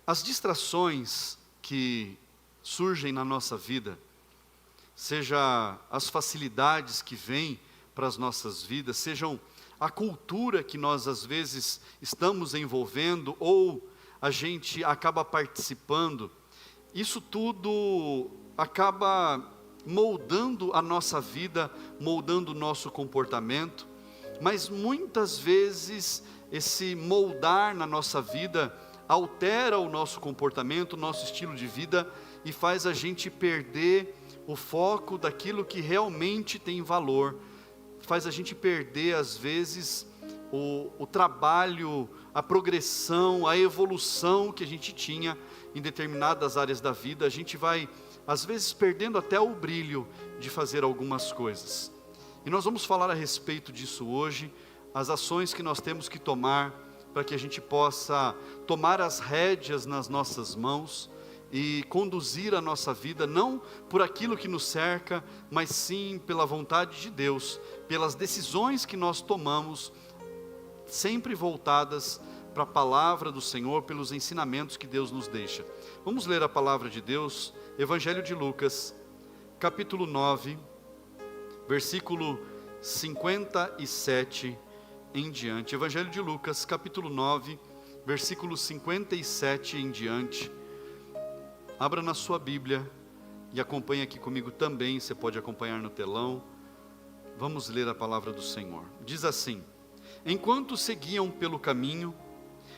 As distrações que surgem na nossa vida, seja as facilidades que vêm para as nossas vidas, sejam a cultura que nós às vezes estamos envolvendo ou a gente acaba participando, isso tudo acaba moldando a nossa vida, moldando o nosso comportamento, mas muitas vezes esse moldar na nossa vida altera o nosso comportamento, o nosso estilo de vida e faz a gente perder o foco daquilo que realmente tem valor, faz a gente perder às vezes o trabalho, a progressão, a evolução que a gente tinha em determinadas áreas da vida. A gente vai às vezes perdendo até o brilho de fazer algumas coisas. E nós vamos falar a respeito disso hoje, as ações que nós temos que tomar para que a gente possa tomar as rédeas nas nossas mãos e conduzir a nossa vida, não por aquilo que nos cerca, mas sim pela vontade de Deus, pelas decisões que nós tomamos, sempre voltadas para a palavra do Senhor, pelos ensinamentos que Deus nos deixa. Vamos ler a palavra de Deus, Evangelho de Lucas, capítulo 9, versículo 57 em diante. Evangelho de Lucas, capítulo 9, versículo 57 em diante. Abra na sua Bíblia e acompanhe aqui comigo também, você pode acompanhar no telão. Vamos ler a palavra do Senhor. Diz assim: enquanto seguiam pelo caminho,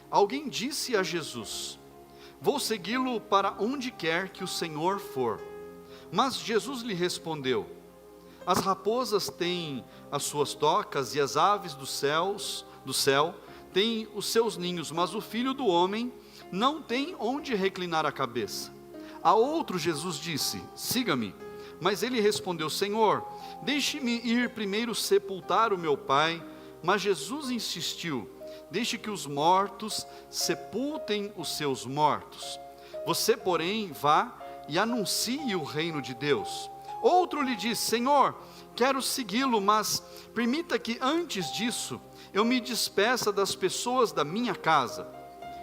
alguém disse a Jesus: vou segui-lo para onde quer que o Senhor for. Mas Jesus lhe respondeu: as raposas têm as suas tocas e as aves do céu têm os seus ninhos, mas o Filho do Homem não tem onde reclinar a cabeça. A outro Jesus disse: siga-me. Mas ele respondeu: Senhor, deixe-me ir primeiro sepultar o meu pai. Mas Jesus insistiu: deixe que os mortos sepultem os seus mortos. Você, porém, vá e anuncie o reino de Deus. Outro lhe disse: Senhor, quero segui-lo, mas permita que antes disso eu me despeça das pessoas da minha casa.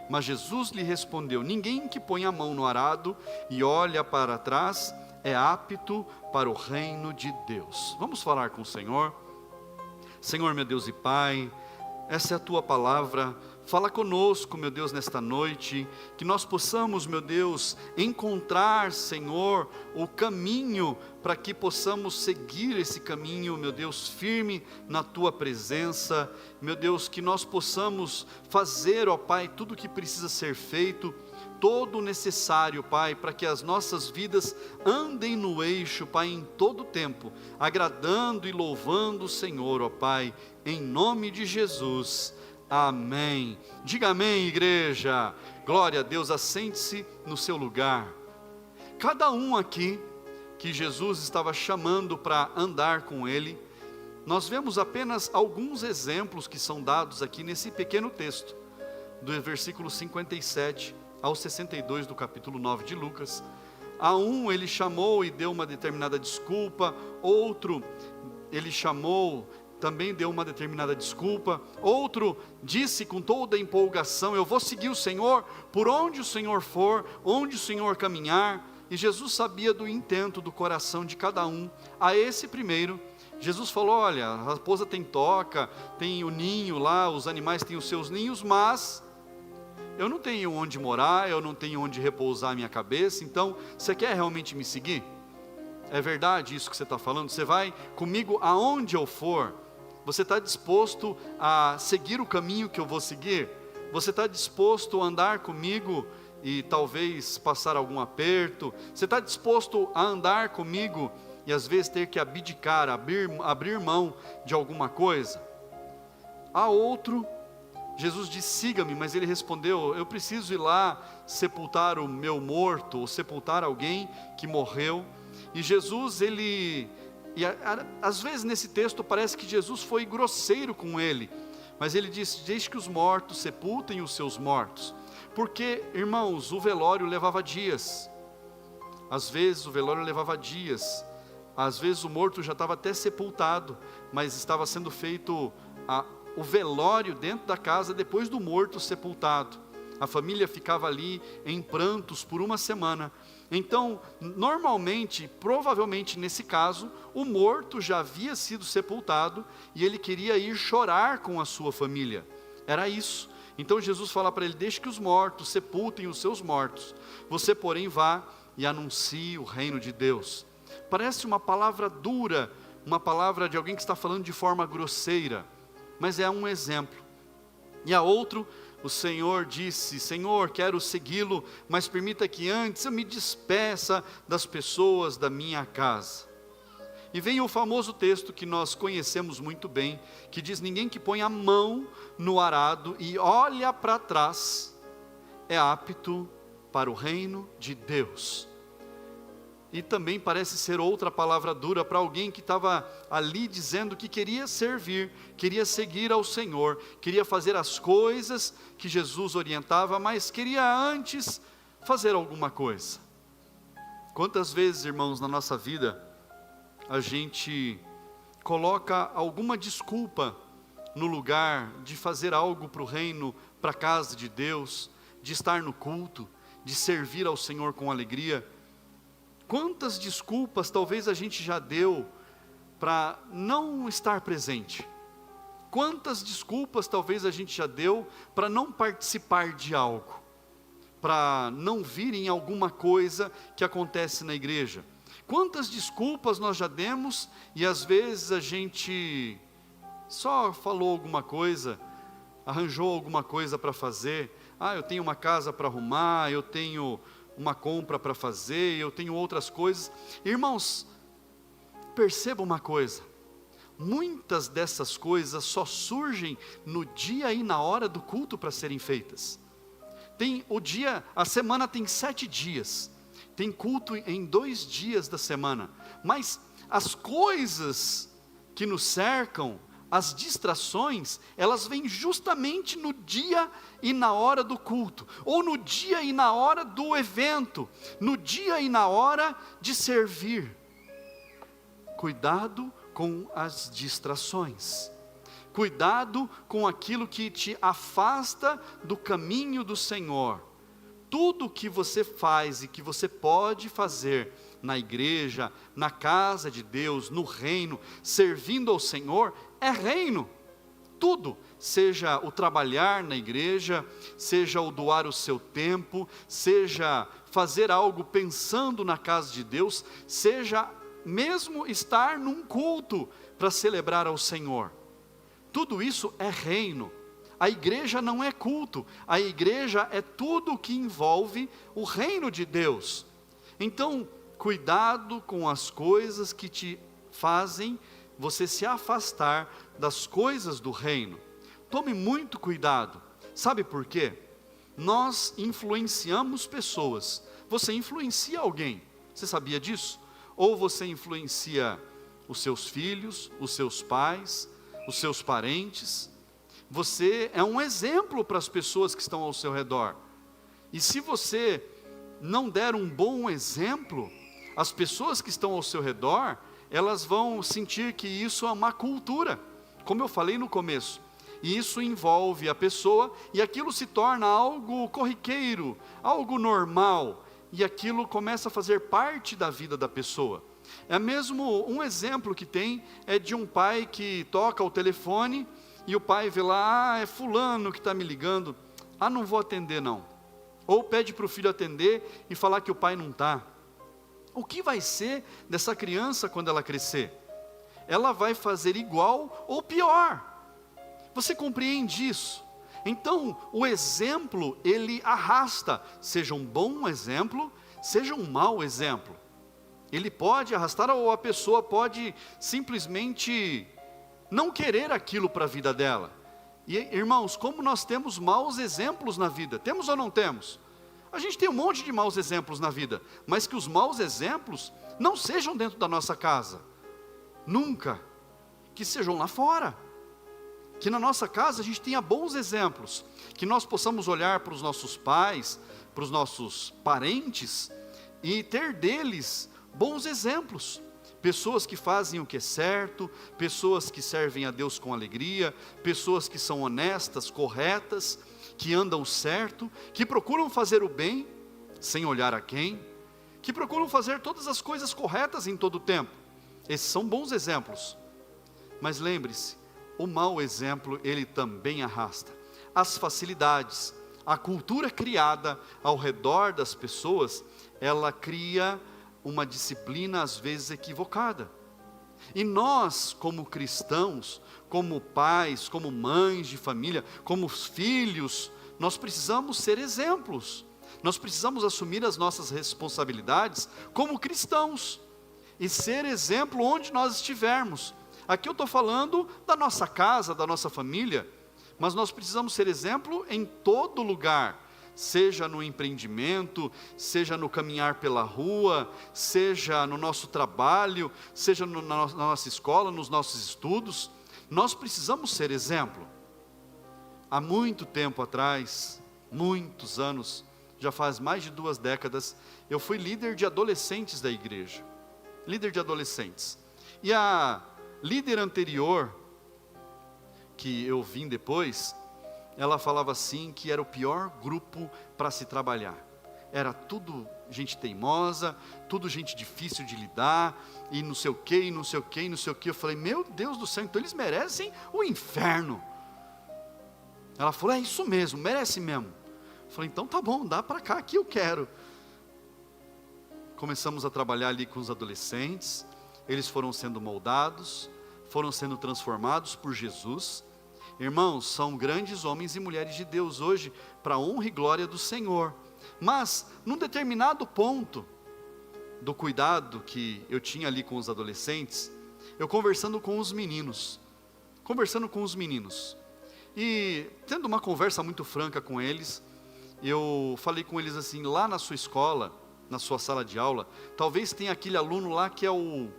Mas Jesus lhe respondeu: ninguém que põe a mão no arado e olha para trás é apto para o reino de Deus. Vamos falar com o Senhor. Senhor, meu Deus e Pai, essa é a Tua palavra. Fala conosco, meu Deus, nesta noite, que nós possamos, meu Deus, encontrar, Senhor, o caminho, para que possamos seguir esse caminho, meu Deus, firme na Tua presença, meu Deus, que nós possamos fazer, ó Pai, tudo o que precisa ser feito, todo o necessário, Pai, para que as nossas vidas andem no eixo, Pai, em todo o tempo, agradando e louvando o Senhor, ó Pai, em nome de Jesus. Amém. Diga amém, igreja. Glória a Deus. Assente-se no seu lugar. Cada um aqui que Jesus estava chamando para andar com ele, nós vemos apenas alguns exemplos que são dados aqui nesse pequeno texto, do versículo 57 ao 62 do capítulo 9 de Lucas. A um ele chamou e deu uma determinada desculpa, outro ele chamou, também deu uma determinada desculpa, outro disse com toda a empolgação: eu vou seguir o Senhor, por onde o Senhor for, onde o Senhor caminhar. E Jesus sabia do intento do coração de cada um. A esse primeiro, Jesus falou: olha, a raposa tem toca, tem o ninho lá, os animais têm os seus ninhos, mas eu não tenho onde morar, eu não tenho onde repousar a minha cabeça, então você quer realmente me seguir? É verdade isso que você está falando? Você vai comigo aonde eu for? Você está disposto a seguir o caminho que eu vou seguir? Você está disposto a andar comigo e talvez passar algum aperto? Você está disposto a andar comigo e às vezes ter que abdicar, abrir mão de alguma coisa? A outro, Jesus disse: siga-me, mas ele respondeu: eu preciso ir lá sepultar o meu morto, ou sepultar alguém que morreu. E Jesus, às vezes nesse texto parece que Jesus foi grosseiro com ele, mas ele disse: deixe que os mortos sepultem os seus mortos. Porque, irmãos, o velório levava dias. Às vezes o velório levava dias. Às vezes o morto já estava até sepultado, mas estava sendo feito o velório dentro da casa depois do morto sepultado. A família ficava ali em prantos por uma semana. Então, normalmente, provavelmente nesse caso, o morto já havia sido sepultado e ele queria ir chorar com a sua família. Era isso. Então Jesus fala para ele: deixe que os mortos sepultem os seus mortos. Você, porém, vá e anuncie o reino de Deus. Parece uma palavra dura, uma palavra de alguém que está falando de forma grosseira, mas é um exemplo. E a outro, o Senhor disse: Senhor, quero segui-lo, mas permita que antes eu me despeça das pessoas da minha casa. E vem o famoso texto que nós conhecemos muito bem, que diz: ninguém que põe a mão no arado e olha para trás é apto para o reino de Deus. E também parece ser outra palavra dura para alguém que estava ali dizendo que queria servir, queria seguir ao Senhor, queria fazer as coisas que Jesus orientava, mas queria antes fazer alguma coisa. Quantas vezes, irmãos, na nossa vida, a gente coloca alguma desculpa no lugar de fazer algo para o reino, para a casa de Deus, de estar no culto, de servir ao Senhor com alegria. Quantas desculpas talvez a gente já deu para não estar presente? Quantas desculpas talvez a gente já deu para não participar de algo, para não vir em alguma coisa que acontece na igreja? Quantas desculpas nós já demos e às vezes a gente só falou alguma coisa, arranjou alguma coisa para fazer. Eu tenho uma casa para arrumar, eu tenho uma compra para fazer, eu tenho outras coisas. Irmãos, perceba uma coisa: muitas dessas coisas só surgem no dia e na hora do culto para serem feitas. A semana tem 7 dias, tem culto em 2 dias da semana, mas as coisas que nos cercam, as distrações, elas vêm justamente no dia e na hora do culto, ou no dia e na hora do evento, no dia e na hora de servir. Cuidado com as distrações, cuidado com aquilo que te afasta do caminho do Senhor. Tudo que você faz e que você pode fazer na igreja, na casa de Deus, no reino, servindo ao Senhor, é reino. Tudo, seja o trabalhar na igreja, seja o doar o seu tempo, seja fazer algo pensando na casa de Deus, seja mesmo estar num culto para celebrar ao Senhor. Tudo isso é reino. A igreja não é culto, a igreja é tudo o que envolve o reino de Deus. Então, cuidado com as coisas que te fazem você se afastar das coisas do reino. Tome muito cuidado. Sabe por quê? Nós influenciamos pessoas. Você influencia alguém. Você sabia disso? Ou você influencia os seus filhos, os seus pais, os seus parentes. Você é um exemplo para as pessoas que estão ao seu redor. E se você não der um bom exemplo, as pessoas que estão ao seu redor, elas vão sentir que isso é uma cultura, como eu falei no começo. E isso envolve a pessoa, e aquilo se torna algo corriqueiro, algo normal, e aquilo começa a fazer parte da vida da pessoa. É mesmo um exemplo que tem, é de um pai que toca o telefone, e o pai vê lá: é fulano que está me ligando, não vou atender não. Ou pede para o filho atender e falar que o pai não está. O que vai ser dessa criança quando ela crescer? Ela vai fazer igual ou pior. Você compreende isso? Então, o exemplo, ele arrasta, seja um bom exemplo, seja um mau exemplo. Ele pode arrastar, ou a pessoa pode simplesmente não querer aquilo para a vida dela. E, irmãos, como nós temos maus exemplos na vida, temos ou não temos? A gente tem um monte de maus exemplos na vida, mas que os maus exemplos não sejam dentro da nossa casa, nunca, que sejam lá fora. Que na nossa casa a gente tenha bons exemplos, que nós possamos olhar para os nossos pais, para os nossos parentes, e ter deles bons exemplos. Pessoas que fazem o que é certo, pessoas que servem a Deus com alegria, pessoas que são honestas, corretas, que andam certo, que procuram fazer o bem, sem olhar a quem, que procuram fazer todas as coisas corretas em todo o tempo. Esses são bons exemplos. Mas lembre-se, o mau exemplo, ele também arrasta. As facilidades, a cultura criada ao redor das pessoas, ela cria uma disciplina às vezes equivocada. E nós, como cristãos, como pais, como mães de família, como filhos, nós precisamos ser exemplos. Nós precisamos assumir as nossas responsabilidades como cristãos e ser exemplo onde nós estivermos. Aqui eu estou falando da nossa casa, da nossa família, mas nós precisamos ser exemplo em todo lugar, seja no empreendimento, seja no caminhar pela rua, seja no nosso trabalho, seja na nossa escola, nos nossos estudos. Nós precisamos ser exemplo. Há muito tempo atrás, muitos anos, já faz mais de 2 décadas, eu fui líder de adolescentes da igreja. Líder de adolescentes. E a líder anterior, que eu vim depois, ela falava assim que era o pior grupo para se trabalhar. Era tudo gente teimosa, tudo gente difícil de lidar, e não sei o que, e não sei o que, e não sei o que. Eu falei, meu Deus do céu, então eles merecem o inferno. Ela falou, é isso mesmo, merece mesmo. Eu falei, então tá bom, dá para cá que eu quero. Começamos a trabalhar ali com os adolescentes, eles foram sendo moldados, foram sendo transformados por Jesus. Irmãos, são grandes homens e mulheres de Deus hoje, para a honra e glória do Senhor. Mas, num determinado ponto do cuidado que eu tinha ali com os adolescentes, eu conversando com os meninos, e tendo uma conversa muito franca com eles, eu falei com eles assim, lá na sua escola, na sua sala de aula, talvez tenha aquele aluno lá que é o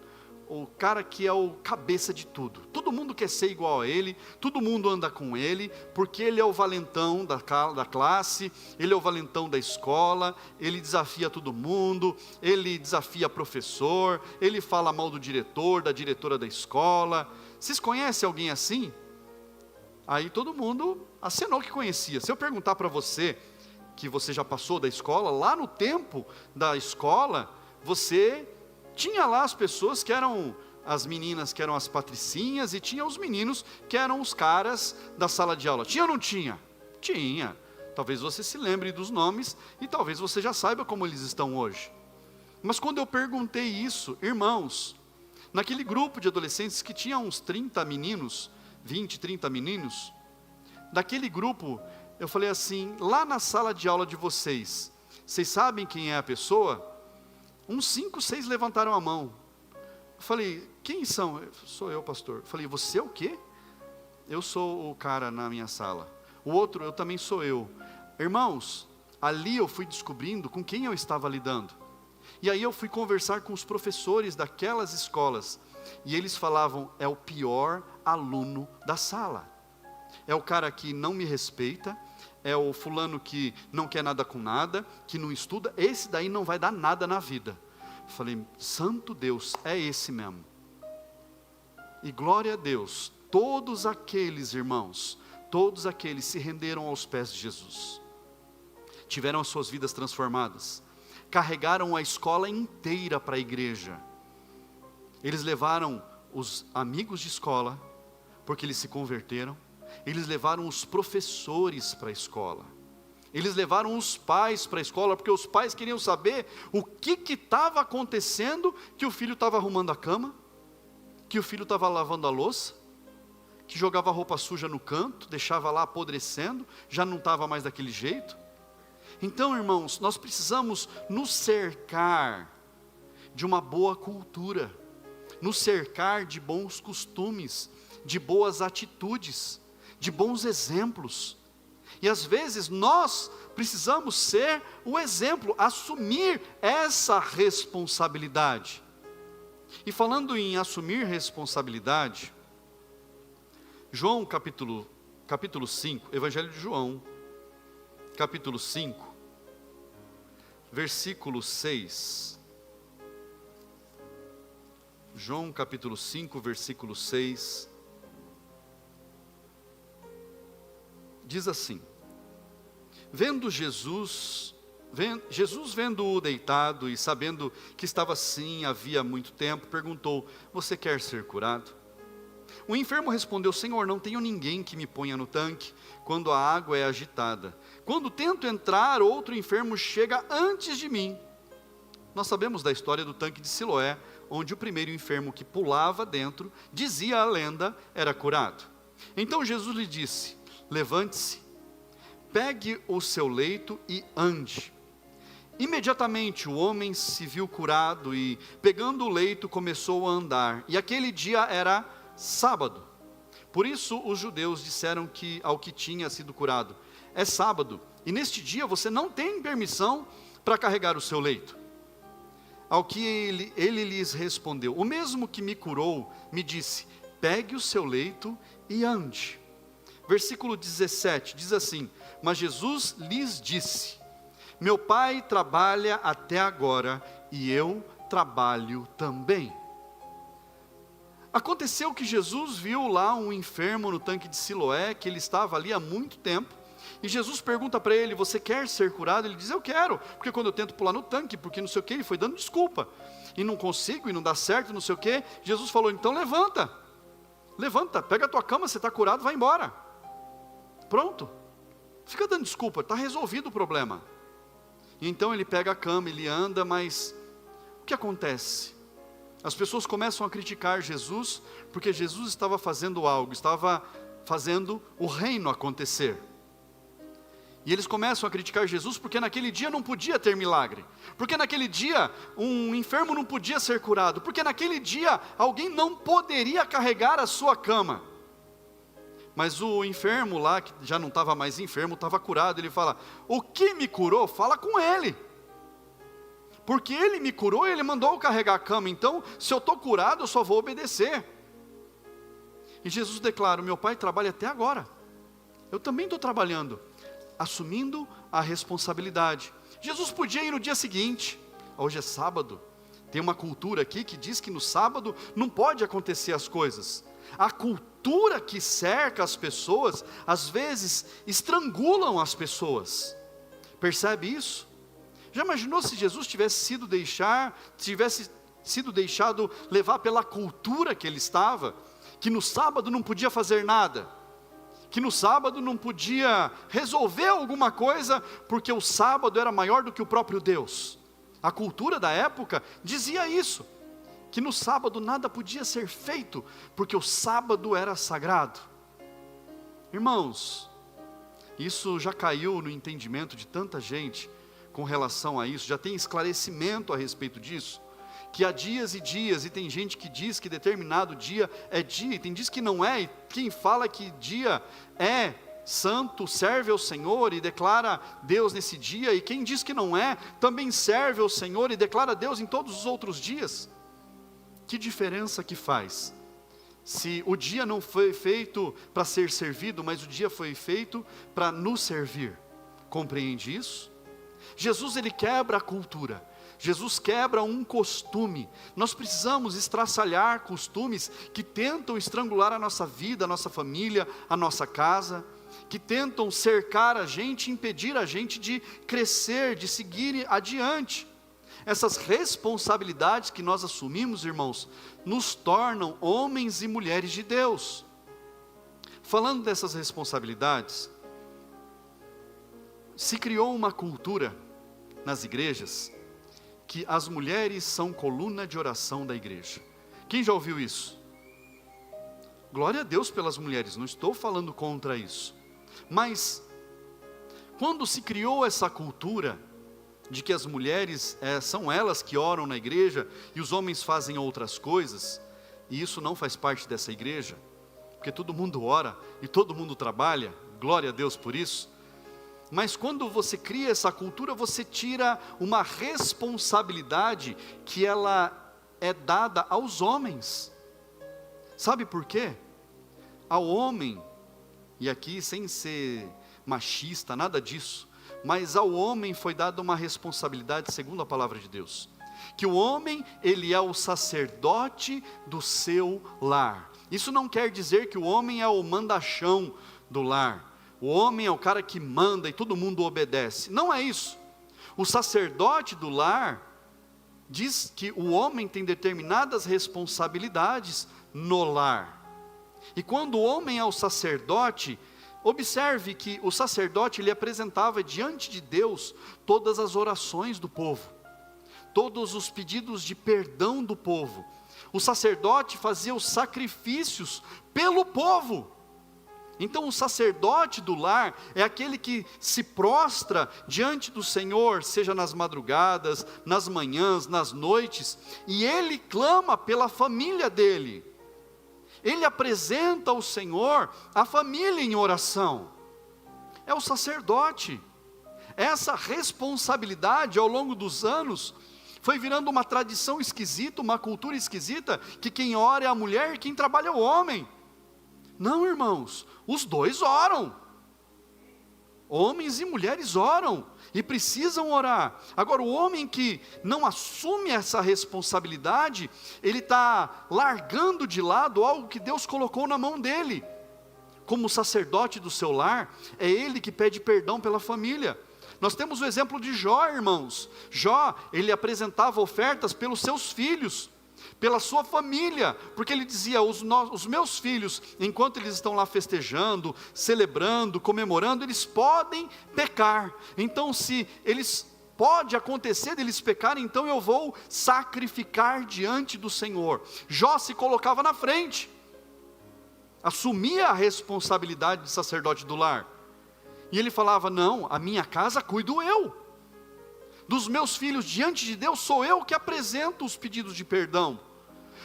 cara que é o cabeça de tudo. Todo mundo quer ser igual a ele, todo mundo anda com ele, porque ele é o valentão da classe, ele é o valentão da escola, ele desafia todo mundo, ele desafia professor, ele fala mal do diretor, da diretora da escola. Vocês conhecem alguém assim? Aí todo mundo acenou que conhecia. Se eu perguntar para você, que você já passou da escola, lá no tempo da escola, você tinha lá as pessoas que eram as meninas, que eram as patricinhas, e tinha os meninos que eram os caras da sala de aula. Tinha ou não tinha? Tinha. Talvez você se lembre dos nomes, e talvez você já saiba como eles estão hoje. Mas quando eu perguntei isso, irmãos, naquele grupo de adolescentes que tinha uns 30 meninos, 20, 30 meninos, daquele grupo, eu falei assim, lá na sala de aula de vocês sabem quem é a pessoa? Uns 5, 6 levantaram a mão. Eu falei, quem são? Sou eu, pastor. Eu falei, você é o quê? Eu sou o cara na minha sala. O outro, eu também sou eu. Irmãos, ali eu fui descobrindo com quem eu estava lidando. E aí eu fui conversar com os professores daquelas escolas. E eles falavam, é o pior aluno da sala. É o cara que não me respeita, é o fulano que não quer nada com nada, que não estuda, esse daí não vai dar nada na vida. Falei, santo Deus, é esse mesmo. E glória a Deus, todos aqueles irmãos, todos aqueles se renderam aos pés de Jesus. Tiveram as suas vidas transformadas, carregaram a escola inteira para a igreja. Eles levaram os amigos de escola, porque eles se converteram. Eles levaram os professores para a escola. Eles levaram os pais para a escola, porque os pais queriam saber o que estava acontecendo, que o filho estava arrumando a cama, que o filho estava lavando a louça, que jogava roupa suja no canto, deixava lá apodrecendo, já não estava mais daquele jeito. Então, irmãos, nós precisamos nos cercar de uma boa cultura, nos cercar de bons costumes, de boas atitudes, de bons exemplos. E às vezes nós precisamos ser o exemplo, assumir essa responsabilidade. E falando em assumir responsabilidade, João capítulo 5, Evangelho de João, capítulo 5, versículo 6. João capítulo 5, versículo 6. Diz assim: Jesus vendo-o deitado e sabendo que estava assim havia muito tempo, perguntou: você quer ser curado? O enfermo respondeu: Senhor, não tenho ninguém que me ponha no tanque quando a água é agitada. Quando tento entrar, outro enfermo chega antes de mim. Nós sabemos da história do tanque de Siloé, onde o primeiro enfermo que pulava dentro, dizia a lenda, era curado. Então Jesus lhe disse: levante-se, pegue o seu leito e ande. Imediatamente o homem se viu curado e, pegando o leito, começou a andar. E aquele dia era sábado. Por isso os judeus disseram ao que tinha sido curado: é sábado, e neste dia você não tem permissão para carregar o seu leito. Ao que ele lhes respondeu: o mesmo que me curou me disse: pegue o seu leito e ande. Versículo 17 diz assim: mas Jesus lhes disse: meu pai trabalha até agora e eu trabalho também. Aconteceu que Jesus viu lá um enfermo no tanque de Siloé, que ele estava ali há muito tempo, e Jesus pergunta para ele: você quer ser curado? Ele diz: eu quero, porque quando eu tento pular no tanque, porque não sei o que, ele foi dando desculpa, e não consigo, e não dá certo, não sei o que. Jesus falou: então levanta, pega a tua cama, você está curado, vai embora, pronto, fica dando desculpa, está resolvido o problema. E então ele pega a cama, ele anda, mas o que acontece? As pessoas começam a criticar Jesus, porque Jesus estava fazendo algo, estava fazendo o reino acontecer. E eles começam a criticar Jesus, porque naquele dia não podia ter milagre, porque naquele dia um enfermo não podia ser curado, porque naquele dia alguém não poderia carregar a sua cama. Mas o enfermo lá, que já não estava mais enfermo, estava curado, ele fala: o que me curou, fala com ele. Porque ele me curou, ele mandou eu carregar a cama, então se eu estou curado, eu só vou obedecer. E Jesus declara: meu pai trabalha até agora, eu também estou trabalhando, assumindo a responsabilidade. Jesus podia ir no dia seguinte, hoje é sábado, tem uma cultura aqui que diz que no sábado não pode acontecer as coisas. A cultura que cerca as pessoas, às vezes estrangulam as pessoas, percebe isso? Já imaginou se Jesus tivesse sido deixado levar pela cultura que ele estava, que no sábado não podia fazer nada, que no sábado não podia resolver alguma coisa, porque o sábado era maior do que o próprio Deus. A cultura da época dizia isso, que no sábado nada podia ser feito, porque o sábado era sagrado. Irmãos, isso já caiu no entendimento de tanta gente com relação a isso, já tem esclarecimento a respeito disso, que há dias e dias, e tem gente que diz que determinado dia é dia, e tem diz que não é, e quem fala que dia é santo, serve ao Senhor e declara Deus nesse dia, e quem diz que não é, também serve ao Senhor e declara Deus em todos os outros dias. Que diferença que faz, se o dia não foi feito para ser servido, mas o dia foi feito para nos servir? Compreende isso? Jesus, ele quebra a cultura, Jesus quebra um costume. Nós precisamos estraçalhar costumes que tentam estrangular a nossa vida, a nossa família, a nossa casa, que tentam cercar a gente, impedir a gente de crescer, de seguir adiante. Essas responsabilidades que nós assumimos, irmãos, nos tornam homens e mulheres de Deus. Falando dessas responsabilidades, se criou uma cultura nas igrejas, que as mulheres são coluna de oração da igreja. Quem já ouviu isso? Glória a Deus pelas mulheres, não estou falando contra isso. Mas, quando se criou essa cultura, de que as mulheres são elas que oram na igreja, e os homens fazem outras coisas, e isso não faz parte dessa igreja, porque todo mundo ora, e todo mundo trabalha, glória a Deus por isso. Mas quando você cria essa cultura, você tira uma responsabilidade que ela é dada aos homens. Sabe por quê? Ao homem, e aqui sem ser machista, nada disso, mas ao homem foi dada uma responsabilidade segundo a palavra de Deus, que o homem, ele é o sacerdote do seu lar. Isso não quer dizer que o homem é o mandachão do lar. o homem é o cara que manda e todo mundo obedece. Não é isso. O sacerdote do lar diz que o homem tem determinadas responsabilidades no lar. E quando o homem é o sacerdote, observe que o sacerdote ele apresentava diante de Deus todas as orações do povo, todos os pedidos de perdão do povo. O sacerdote fazia os sacrifícios pelo povo. Então o sacerdote do lar é aquele que se prostra diante do Senhor, seja nas madrugadas, nas manhãs, nas noites, e ele clama pela família dele. Ele apresenta ao Senhor a família em oração. É o sacerdote. Essa responsabilidade ao longo dos anos foi virando uma tradição esquisita, uma cultura esquisita, que quem ora é a mulher e quem trabalha é o homem. Não, irmãos, os dois oram. Homens e mulheres oram e precisam orar. Agora, o homem que não assume essa responsabilidade, ele está largando de lado algo que Deus colocou na mão dele. Como sacerdote do seu lar, é ele que pede perdão pela família. Nós temos o exemplo de Jó, irmãos. Jó, ele apresentava ofertas pelos seus filhos, pela sua família, porque ele dizia, os meus filhos, enquanto eles estão lá festejando, celebrando, comemorando, eles podem pecar. Então pode acontecer deles pecarem, então eu vou sacrificar diante do Senhor. Jó se colocava na frente, assumia a responsabilidade de sacerdote do lar. E ele falava, não, a minha casa cuido eu. Dos meus filhos diante de Deus, sou eu que apresento os pedidos de perdão.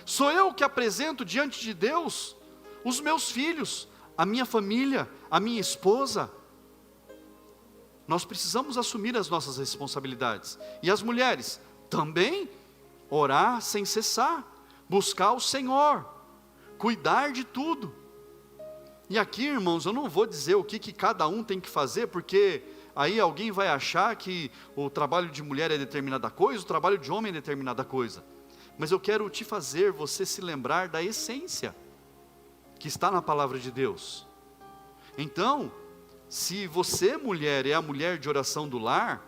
Sou eu que apresento diante de Deus os meus filhos, a minha família, a minha esposa. Nós precisamos assumir as nossas responsabilidades. E as mulheres também orar sem cessar, buscar o Senhor, cuidar de tudo. E aqui, irmãos, eu não vou dizer o que cada um tem que fazer, porque aí alguém vai achar que o trabalho de mulher é determinada coisa, o trabalho de homem é determinada coisa. Mas eu quero te fazer você se lembrar da essência que está na palavra de Deus. Então, se você, mulher, é a mulher de oração do lar,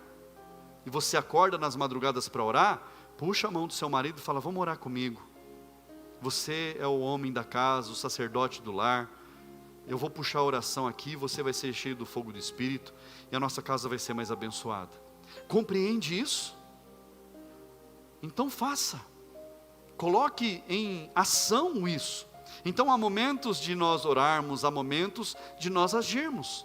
e você acorda nas madrugadas para orar, puxa a mão do seu marido e fala, vamos orar comigo. Você é o homem da casa, o sacerdote do lar. Eu vou puxar a oração aqui, você vai ser cheio do fogo do Espírito, e a nossa casa vai ser mais abençoada. Compreende isso? Então faça. Coloque em ação isso. Então há momentos de nós orarmos, há momentos de nós agirmos.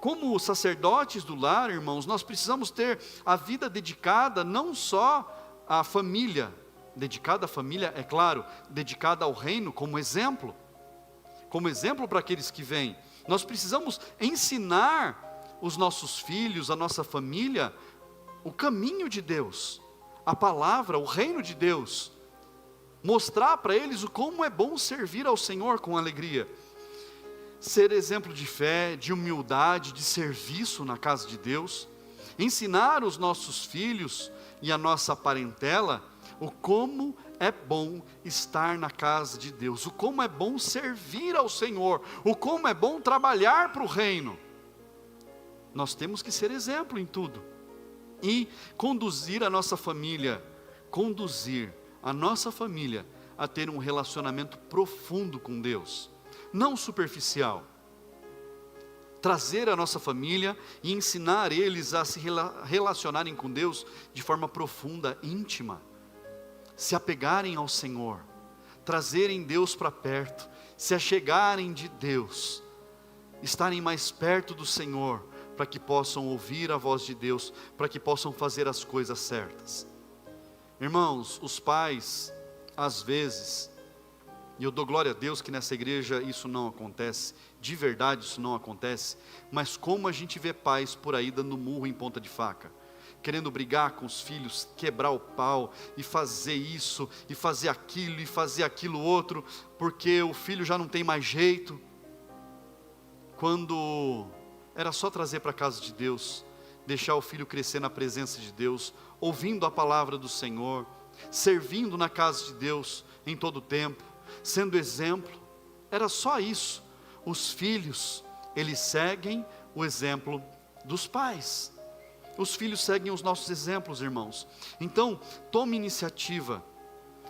Como sacerdotes do lar, irmãos, nós precisamos ter a vida dedicada não só à família, dedicada à família, é claro, dedicada ao reino como exemplo para aqueles que vêm. Nós precisamos ensinar os nossos filhos, a nossa família, o caminho de Deus, a palavra, o reino de Deus. Mostrar para eles o como é bom servir ao Senhor com alegria. Ser exemplo de fé, de humildade, de serviço na casa de Deus. Ensinar os nossos filhos e a nossa parentela o como é bom estar na casa de Deus, o como é bom servir ao Senhor, o como é bom trabalhar para o reino. Nós temos que ser exemplo em tudo. E conduzir a nossa família a ter um relacionamento profundo com Deus, não superficial. Trazer a nossa família e ensinar eles a se relacionarem com Deus de forma profunda, íntima. Se apegarem ao Senhor, trazerem Deus para perto, se achegarem de Deus, estarem mais perto do Senhor, para que possam ouvir a voz de Deus, para que possam fazer as coisas certas. Irmãos, os pais, às vezes, e eu dou glória a Deus que nessa igreja isso não acontece, de verdade isso não acontece, mas como a gente vê pais por aí dando murro em ponta de faca, querendo brigar com os filhos, quebrar o pau, e fazer isso, e fazer aquilo outro, porque o filho já não tem mais jeito, quando era só trazer para a casa de Deus, deixar o filho crescer na presença de Deus, ouvindo a palavra do Senhor, servindo na casa de Deus em todo o tempo, sendo exemplo. Era só isso. Os filhos eles seguem o exemplo dos pais. Os filhos seguem os nossos exemplos, irmãos. Então, tome iniciativa.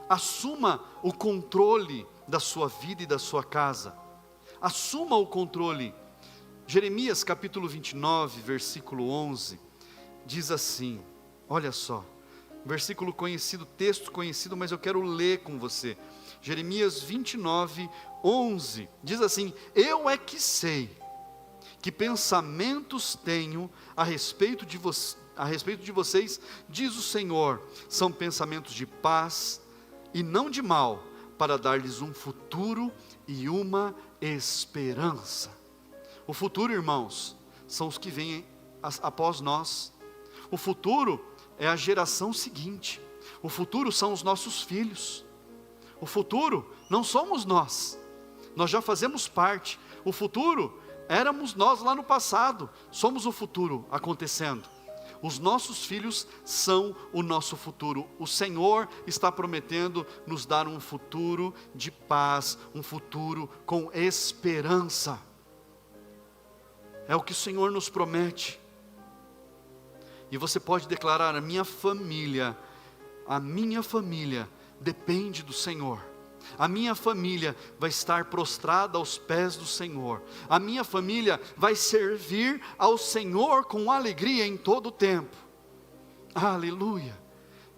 Assuma o controle da sua vida e da sua casa. Assuma o controle. Jeremias capítulo 29, versículo 11, diz assim, olha só, versículo conhecido, texto conhecido, mas eu quero ler com você. Jeremias 29, 11, diz assim: eu é que sei que pensamentos tenho a respeito de vocês, diz o Senhor, são pensamentos de paz e não de mal, para dar-lhes um futuro e uma esperança. O futuro, irmãos, são os que vêm após nós. O futuro é a geração seguinte. O futuro são os nossos filhos. O futuro não somos nós já fazemos parte. O futuro éramos nós lá no passado, somos o futuro acontecendo. Os nossos filhos são o nosso futuro. O Senhor está prometendo nos dar um futuro de paz, um futuro com esperança. É o que o Senhor nos promete. E você pode declarar: a minha família depende do Senhor. A minha família vai estar prostrada aos pés do Senhor. A minha família vai servir ao Senhor com alegria em todo o tempo. Aleluia!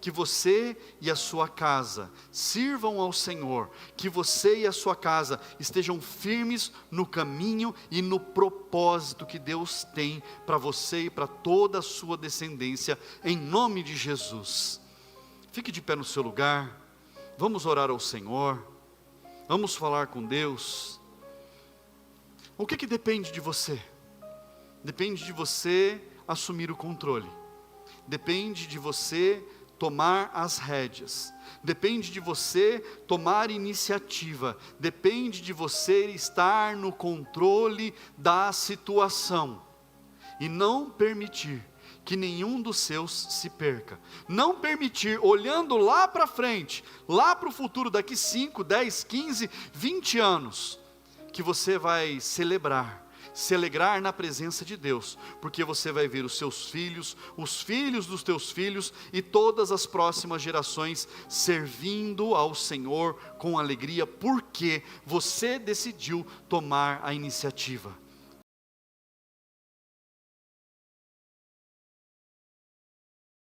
Que você e a sua casa sirvam ao Senhor. Que você e a sua casa estejam firmes no caminho e no propósito que Deus tem para você e para toda a sua descendência, em nome de Jesus. Fique de pé no seu lugar. Vamos orar ao Senhor, vamos falar com Deus. O que depende de você? Depende de você assumir o controle, depende de você tomar as rédeas, depende de você tomar iniciativa, depende de você estar no controle da situação, e não permitir que nenhum dos seus se perca. Não permitir, olhando lá para frente, lá para o futuro, daqui 5, 10, 15, 20 anos, que você vai se alegrar na presença de Deus, porque você vai ver os seus filhos, os filhos dos teus filhos e todas as próximas gerações servindo ao Senhor com alegria, porque você decidiu tomar a iniciativa.